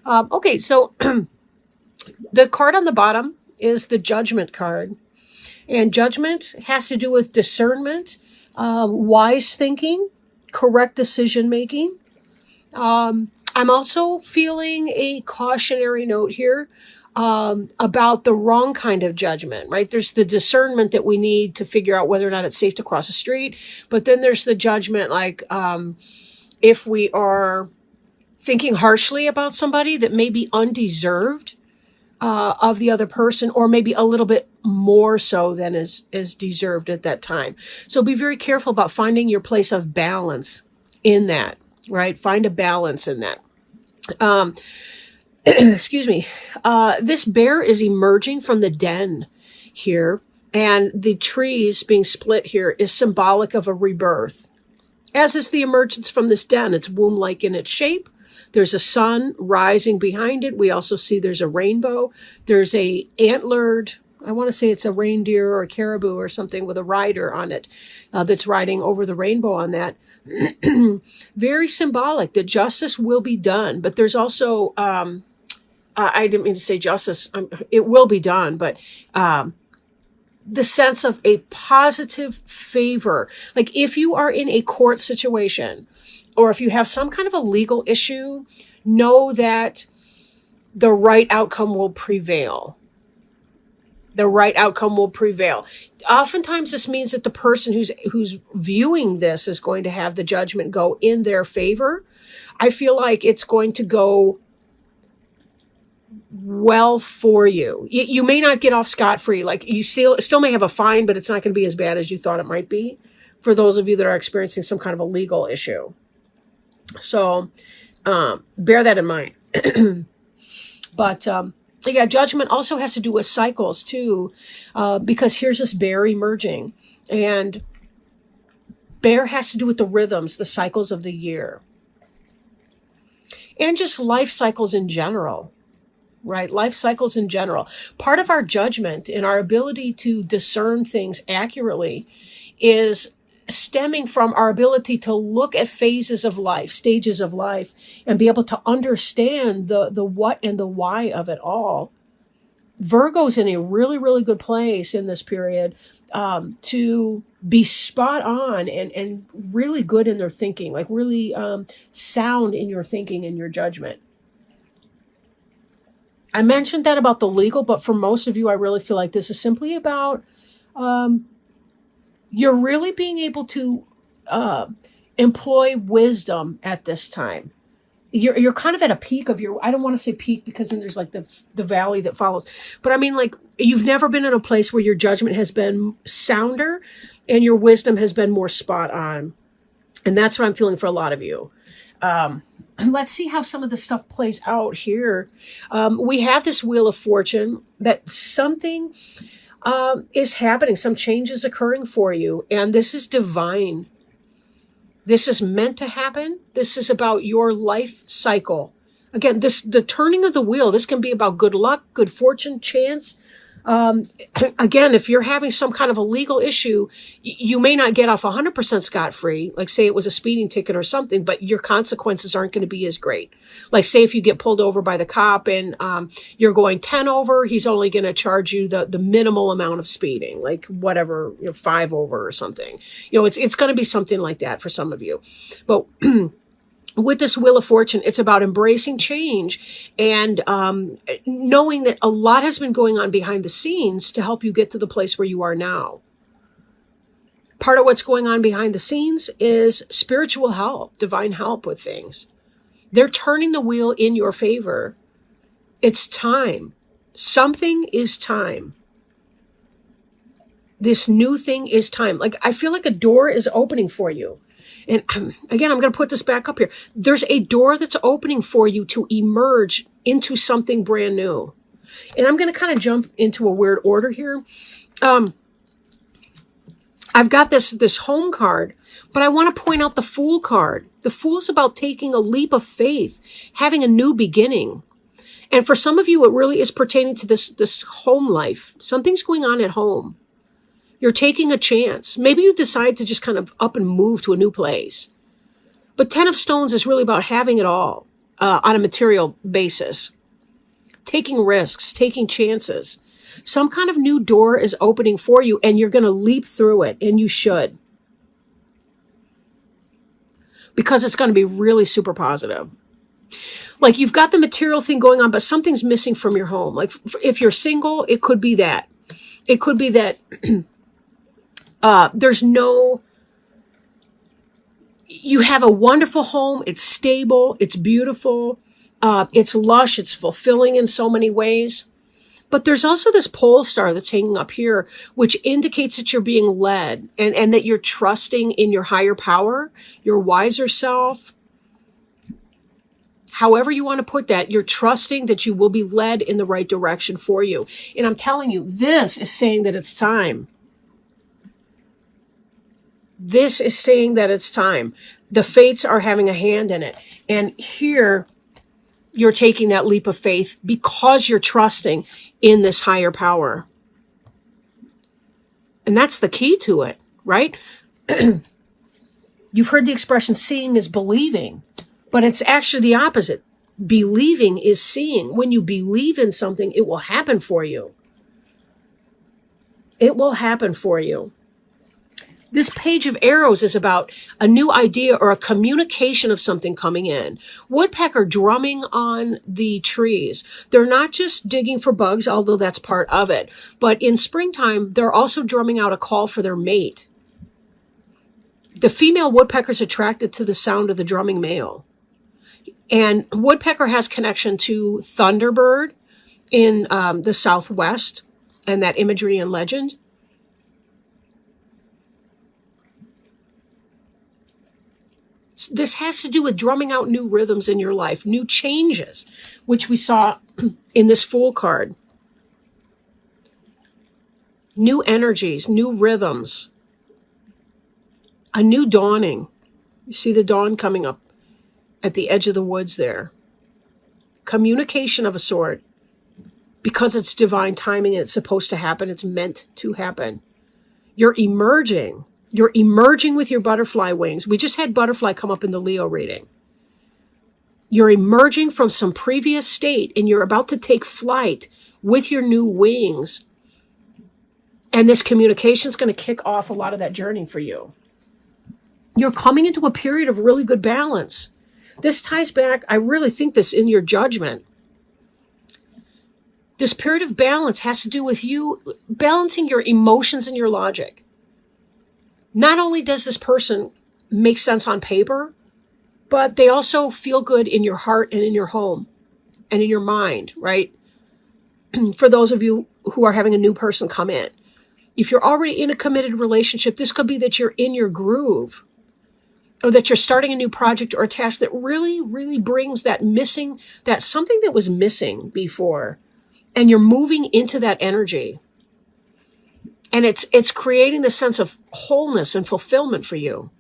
Okay, so the card on the bottom is the Judgment card. And judgment has to do with discernment, wise thinking, correct decision making. I'm also feeling a cautionary note here about the wrong kind of judgment, right? There's the discernment that we need to figure out whether or not it's safe to cross the street. But then there's the judgment, like if we are thinking harshly about somebody that may be undeserved of the other person, or maybe a little bit more so than is deserved at that time. So be very careful about finding your place of balance in that, right? Find a balance in that. Excuse me. This bear is emerging from the den here, and the trees being split here is symbolic of a rebirth, as is the emergence from this den. It's womb-like in its shape. There's a sun rising behind it. We also see there's a rainbow. There's a antlered, I want to say it's a reindeer or a caribou or something with a rider on it that's riding over the rainbow on that. Very symbolic that justice will be done. But there's also, I didn't mean to say justice. It will be done, but the sense of a positive favor. Like if you are in a court situation, or if you have some kind of a legal issue, know that the right outcome will prevail. The right outcome will prevail. Oftentimes this means that the person who's viewing this is going to have the judgment go in their favor. I feel like it's going to go well for you. You may not get off scot-free. Like you still may have a fine, but it's not going to be as bad as you thought it might be for those of you that are experiencing some kind of a legal issue. So bear that in mind. But yeah, judgment also has to do with cycles too, because here's this bear emerging, and bear has to do with the rhythms, the cycles of the year, and just life cycles in general, right? Life cycles in general. Part of our judgment and our ability to discern things accurately is stemming from our ability to look at phases of life, stages of life, and be able to understand the what and the why of it all. Virgo's in a really, really good place in this period to be spot on and really good in their thinking, like really sound in your thinking and your judgment. I mentioned that about the legal, but for most of you, I really feel like this is simply about you're really being able to employ wisdom at this time. You're kind of at a peak of your, I don't want to say peak because then there's like the valley that follows. But I mean, like you've never been in a place where your judgment has been sounder and your wisdom has been more spot on. And that's what I'm feeling for a lot of you. Let's see how some of the stuff plays out here. We have this Wheel of Fortune that something is happening. Some change is occurring for you. And this is divine. This is meant to happen. This is about your life cycle. Again, the turning of the wheel, this can be about good luck, good fortune, chance. Again, if you're having some kind of a legal issue, you may not get off 100% scot-free. Like say it was a speeding ticket or something, but your consequences aren't going to be as great. Like say if you get pulled over by the cop and you're going 10 over, he's only going to charge you the minimal amount of speeding, like whatever, 5 over or something. It's going to be something like that for some of you. But with this Wheel of Fortune, it's about embracing change and knowing that a lot has been going on behind the scenes to help you get to the place where you are now. Part of what's going on behind the scenes is spiritual help, divine help with things. They're turning the wheel in your favor. It's time. Something is time. This new thing is time. Like I feel like a door is opening for you. And again, I'm going to put this back up here. There's a door that's opening for you to emerge into something brand new. And I'm going to kind of jump into a weird order here. I've got this home card, but I want to point out the Fool card. The Fool's about taking a leap of faith, having a new beginning. And for some of you, it really is pertaining to this home life. Something's going on at home. You're taking a chance. Maybe you decide to just kind of up and move to a new place. But 10 of Stones is really about having it all. on a material basis. Taking risks, taking chances. Some kind of new door is opening for you, and you're going to leap through it, and you should. Because it's going to be really super positive. Like, you've got the material thing going on, but something's missing from your home. Like, if you're single, it could be that. It could be that there's no... You have a wonderful home. It's stable. It's beautiful. It's lush. It's fulfilling in so many ways. But there's also this pole star that's hanging up here, which indicates that you're being led and that you're trusting in your higher power, your wiser self. However you want to put that, you're trusting that you will be led in the right direction for you. And I'm telling you, this is saying that it's time. This is saying that it's time. The fates are having a hand in it. And here, you're taking that leap of faith because you're trusting in this higher power. And that's the key to it, right? You've heard the expression, seeing is believing, but it's actually the opposite. Believing is seeing. When you believe in something, it will happen for you. It will happen for you. This page of arrows is about a new idea or a communication of something coming in. Woodpecker drumming on the trees. They're not just digging for bugs, although that's part of it. But in springtime, they're also drumming out a call for their mate. The female woodpecker's attracted to the sound of the drumming male. And woodpecker has connection to thunderbird in the Southwest and that imagery and legend. This has to do with drumming out new rhythms in your life, new changes, which we saw in this Fool card. New energies, new rhythms, a new dawning. You see the dawn coming up at the edge of the woods there. Communication of a sort, because it's divine timing and it's supposed to happen, it's meant to happen. You're emerging. You're emerging with your butterfly wings. We just had butterfly come up in the Leo reading. You're emerging from some previous state and you're about to take flight with your new wings. And this communication is going to kick off a lot of that journey for you. You're coming into a period of really good balance. This ties back, I really think this in your judgment. This period of balance has to do with you balancing your emotions and your logic. Not only does this person make sense on paper, but they also feel good in your heart and in your home and in your mind, right? For those of you who are having a new person come in. If you're already in a committed relationship, this could be that you're in your groove or that you're starting a new project or a task that really, really brings that missing, that something that was missing before, and you're moving into that energy. And it's creating the sense of wholeness and fulfillment for you.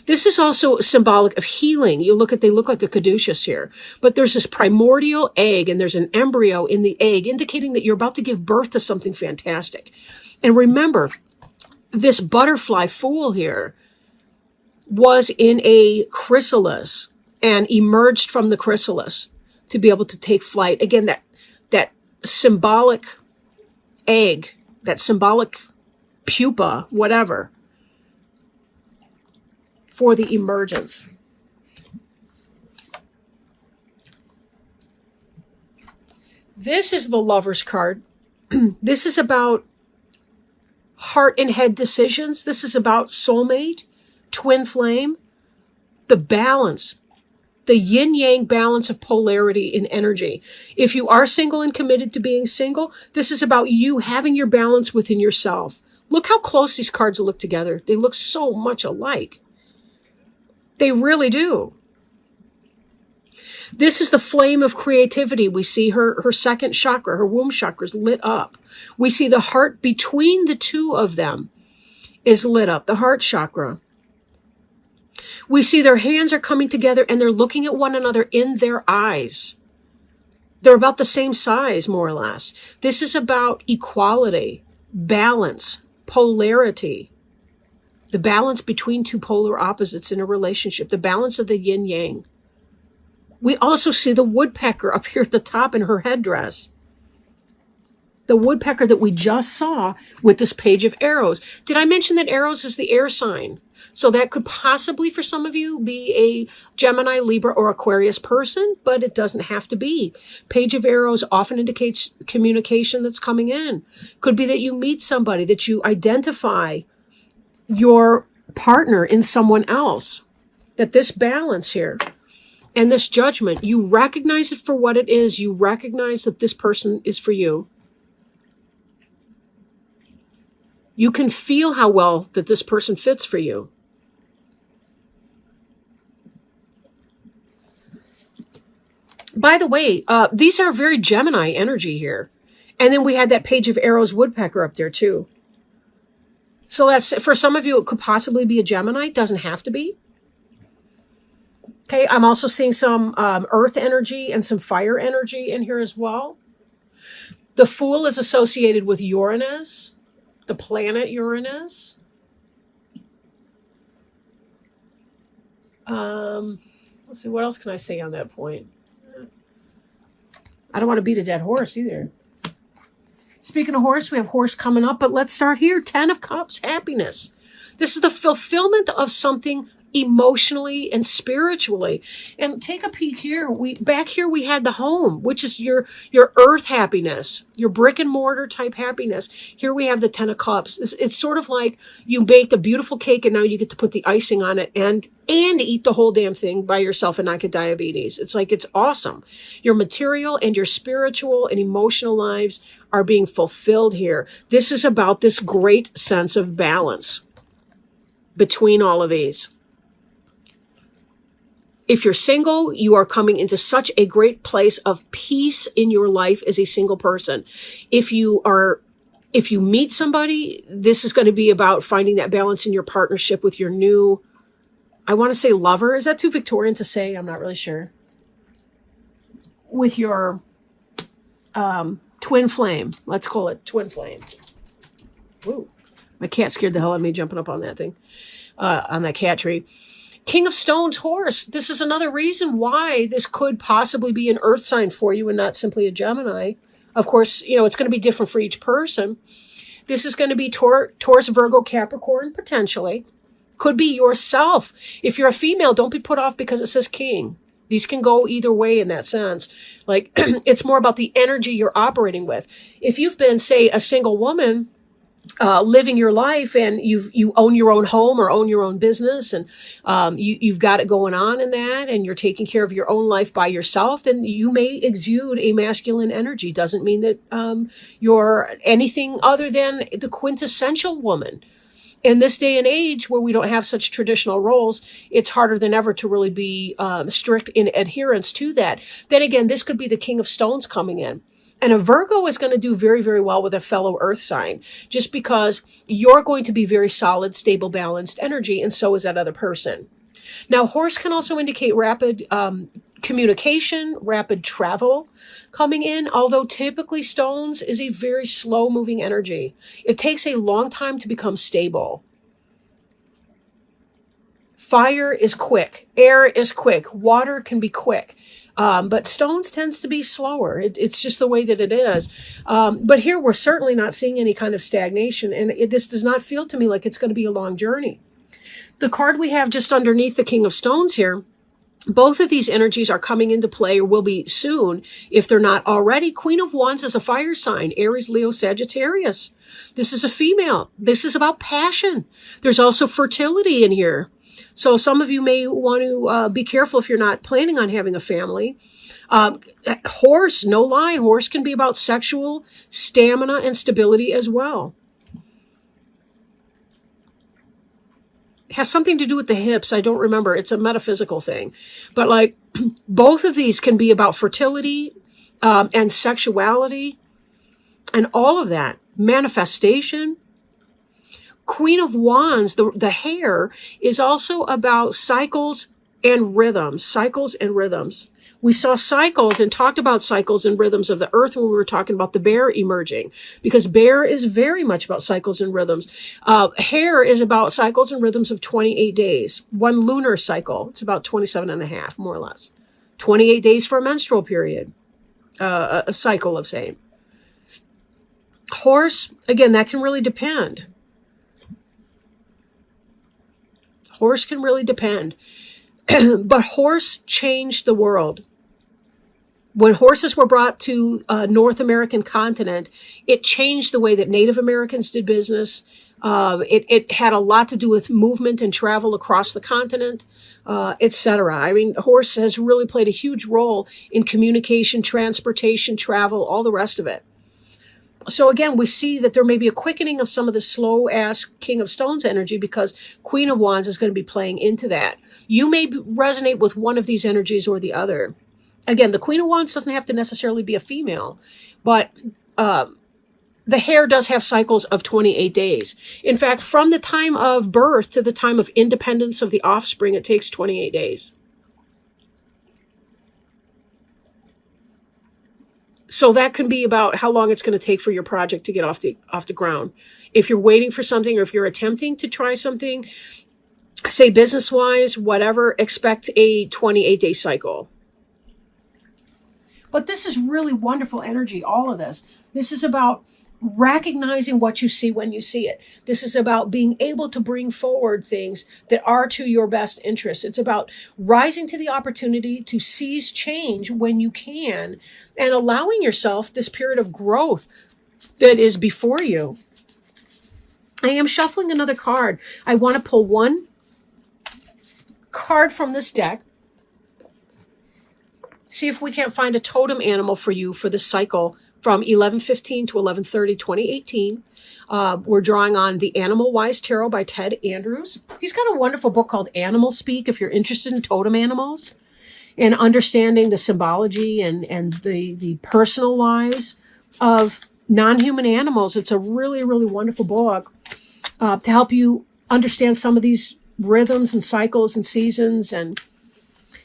This is also symbolic of healing. They look like the caduceus here. But there's this primordial egg and there's an embryo in the egg indicating that you're about to give birth to something fantastic. And remember, this butterfly Fool here was in a chrysalis and emerged from the chrysalis to be able to take flight. Again, that symbolic egg, that symbolic pupa, whatever, for the emergence. This is the Lover's card. This is about heart and head decisions. This is about soulmate, twin flame, the balance, the yin-yang balance of polarity in energy. If you are single and committed to being single, this is about you having your balance within yourself. Look how close these cards look together. They look so much alike. They really do. This is the flame of creativity. We see her second chakra, her womb chakra is lit up. We see the heart between the two of them is lit up, the heart chakra. We see their hands are coming together and they're looking at one another in their eyes. They're about the same size, more or less. This is about equality, balance, polarity. The balance between two polar opposites in a relationship, the balance of the yin-yang. We also see the woodpecker up here at the top in her headdress. The woodpecker that we just saw with this page of arrows. Did I mention that arrows is the air sign? So that could possibly, for some of you, be a Gemini, Libra, or Aquarius person, but it doesn't have to be. Page of arrows often indicates communication that's coming in. Could be that you meet somebody, that you identify your partner in someone else. That this balance here and this judgment, you recognize it for what it is. You recognize that this person is for you. You can feel how well that this person fits for you. By the way, these are very Gemini energy here. And then we had that page of arrows woodpecker up there too. So that's, for some of you, it could possibly be a Gemini. It doesn't have to be. Okay, I'm also seeing some earth energy and some fire energy in here as well. The Fool is associated with Uranus, the planet Uranus. Let's see, what else can I say on that point? I don't want to beat a dead horse either. Speaking of horse, we have horse coming up, but let's start here. 10 of Cups, happiness. This is the fulfillment of something emotionally and spiritually. And take a peek here. Back here we had the home, which is your earth happiness, your brick and mortar type happiness. Here we have the 10 of Cups. It's sort of like you baked a beautiful cake and now you get to put the icing on it and eat the whole damn thing by yourself and not get diabetes. It's like, it's awesome. Your material and your spiritual and emotional lives are being fulfilled here. This is about this great sense of balance between all of these. If you're single, you are coming into such a great place of peace in your life as a single person. If you meet somebody, this is going to be about finding that balance in your partnership with your new, I want to say lover. Is that too Victorian to say? I'm not really sure. With your twin flame. Let's call it twin flame. Ooh, my cat scared the hell out of me jumping up on that thing, on that cat tree. King of Stones, horse. This is another reason why this could possibly be an earth sign for you and not simply a Gemini. Of course, it's going to be different for each person. This is going to be Taurus, Virgo, Capricorn, potentially. Could be yourself. If you're a female, don't be put off because it says king. These can go either way in that sense. Like, it's more about the energy you're operating with. If you've been, say, a single woman, living your life and you own your own home or own your own business and you've got it going on in that and you're taking care of your own life by yourself, then you may exude a masculine energy. Doesn't mean that you're anything other than the quintessential woman. In this day and age where we don't have such traditional roles, it's harder than ever to really be strict in adherence to that. Then again, this could be the King of Stones coming in. And a Virgo is going to do very, very well with a fellow earth sign, just because you're going to be very solid, stable, balanced energy, and so is that other person. Now, horse can also indicate rapid communication, rapid travel coming in, although typically stones is a very slow-moving energy. It takes a long time to become stable. Fire is quick. Air is quick. Water can be quick. But stones tends to be slower. It's just the way that it is. But here we're certainly not seeing any kind of stagnation. And this does not feel to me like it's going to be a long journey. The card we have just underneath the King of Stones here, both of these energies are coming into play or will be soon, if they're not already. Queen of Wands is a fire sign, Aries, Leo, Sagittarius. This is a female. This is about passion. There's also fertility in here. So some of you may want to be careful if you're not planning on having a family. Horse, no lie, horse can be about sexual stamina and stability as well. It has something to do with the hips. I don't remember. It's a metaphysical thing. But like both of these can be about fertility and sexuality and all of that. Manifestation. Queen of Wands, the hair, is also about cycles and rhythms. Cycles and rhythms. We saw cycles and talked about cycles and rhythms of the earth when we were talking about the bear emerging, because bear is very much about cycles and rhythms. Hair is about cycles and rhythms of 28 days. One lunar cycle, it's about 27 and a half, more or less. 28 days for a menstrual period, a cycle of same. Horse, again, that can really depend. Horse can really depend. But horse changed the world. When horses were brought to North American continent, it changed the way that Native Americans did business. It had a lot to do with movement and travel across the continent, etc. I mean, horse has really played a huge role in communication, transportation, travel, all the rest of it. So again, we see that there may be a quickening of some of the slow-ass King of Stones energy because Queen of Wands is going to be playing into that. You may resonate with one of these energies or the other. Again, the Queen of Wands doesn't have to necessarily be a female, but the hair does have cycles of 28 days. In fact, from the time of birth to the time of independence of the offspring, it takes 28 days. So that can be about how long it's going to take for your project to get off the ground. If you're waiting for something, or if you're attempting to try something, say business-wise, whatever, expect a 28-day cycle. But this is really wonderful energy, all of this. This is about recognizing what you see when you see it. This is about being able to bring forward things that are to your best interest. It's about rising to the opportunity to seize change when you can and allowing yourself this period of growth that is before you. I am shuffling another card. I want to pull one card from this deck. See if we can't find a totem animal for you for this cycle from 11/15 to 11/30, 2018. We're drawing on the Animal Wise Tarot by Ted Andrews. He's got a wonderful book called Animal Speak if you're interested in totem animals and understanding the symbology and the personal lives of non-human animals. It's a really, really wonderful book to help you understand some of these rhythms and cycles and seasons and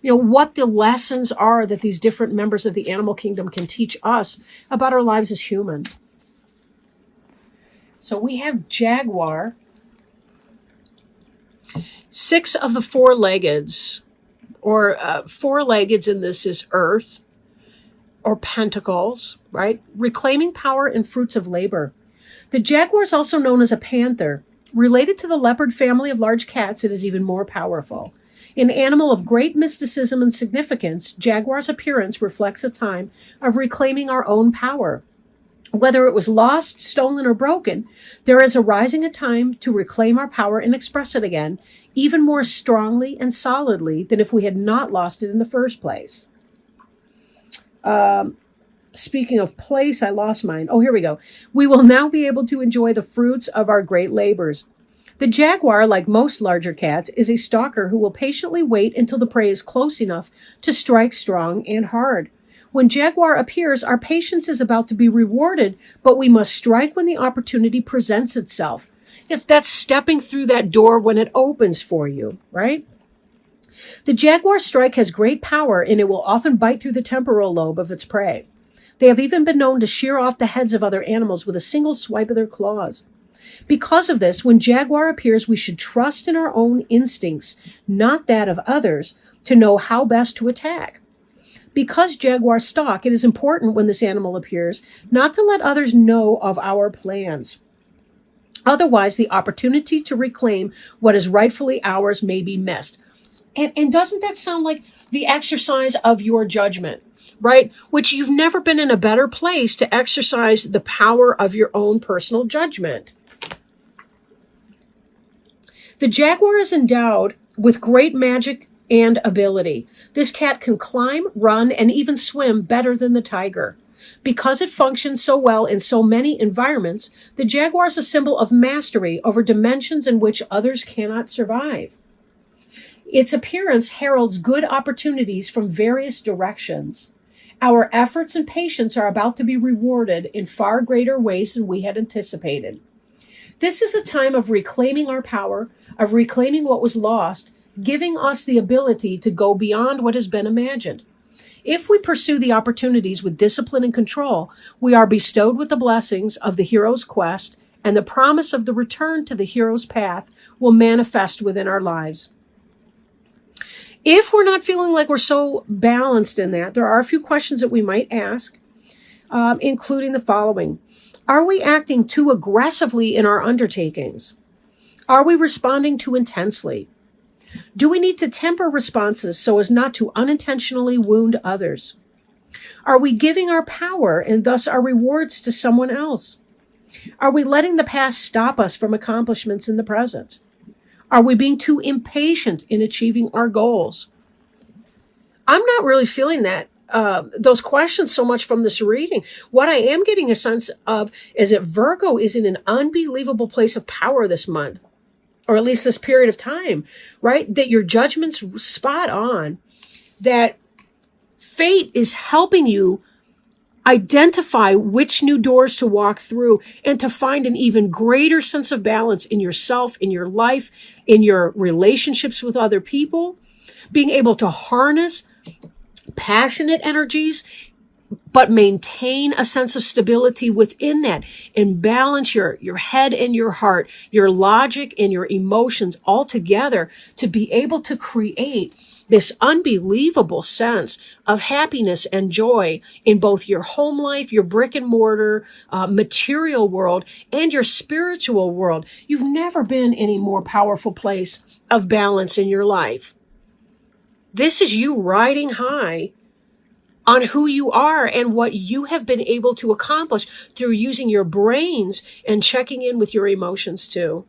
what the lessons are that these different members of the animal kingdom can teach us about our lives as human. So we have jaguar. 6 of the 4-leggeds, or 4-leggeds in this is earth, or pentacles, right? Reclaiming power and fruits of labor. The jaguar is also known as a panther. Related to the leopard family of large cats, it is even more powerful. An animal of great mysticism and significance, jaguar's appearance reflects a time of reclaiming our own power. Whether it was lost, stolen, or broken, there is arising a time to reclaim our power and express it again, even more strongly and solidly than if we had not lost it in the first place. Speaking of place, I lost mine. Oh, here we go. We will now be able to enjoy the fruits of our great labors. The jaguar, like most larger cats, is a stalker who will patiently wait until the prey is close enough to strike strong and hard. When jaguar appears, our patience is about to be rewarded, but we must strike when the opportunity presents itself. Yes, that's stepping through that door when it opens for you, right? The jaguar strike has great power, and it will often bite through the temporal lobe of its prey. They have even been known to shear off the heads of other animals with a single swipe of their claws. Because of this, when jaguar appears, we should trust in our own instincts, not that of others, to know how best to attack. Because jaguars stalk, it is important when this animal appears not to let others know of our plans. Otherwise, the opportunity to reclaim what is rightfully ours may be missed. And doesn't that sound like the exercise of your judgment, right? Which you've never been in a better place to exercise the power of your own personal judgment. The jaguar is endowed with great magic and ability. This cat can climb, run, and even swim better than the tiger. Because it functions so well in so many environments, the jaguar is a symbol of mastery over dimensions in which others cannot survive. Its appearance heralds good opportunities from various directions. Our efforts and patience are about to be rewarded in far greater ways than we had anticipated. This is a time of reclaiming our power, of reclaiming what was lost, giving us the ability to go beyond what has been imagined. If we pursue the opportunities with discipline and control, we are bestowed with the blessings of the hero's quest, and the promise of the return to the hero's path will manifest within our lives. If we're not feeling like we're so balanced in that, there are a few questions that we might ask, including the following. Are we acting too aggressively in our undertakings? Are we responding too intensely? Do we need to temper responses so as not to unintentionally wound others? Are we giving our power and thus our rewards to someone else? Are we letting the past stop us from accomplishments in the present? Are we being too impatient in achieving our goals? I'm not really feeling that those questions so much from this reading. What I am getting a sense of is that Virgo is in an unbelievable place of power this month, or at least this period of time, right? That your judgment's spot on, that fate is helping you identify which new doors to walk through and to find an even greater sense of balance in yourself, in your life, in your relationships with other people, being able to harness passionate energies, but maintain a sense of stability within that and balance your head and your heart, your logic and your emotions all together to be able to create this unbelievable sense of happiness and joy in both your home life, your brick and mortar, material world, and your spiritual world. You've never been in a more powerful place of balance in your life. This is you riding high on who you are and what you have been able to accomplish through using your brains and checking in with your emotions too.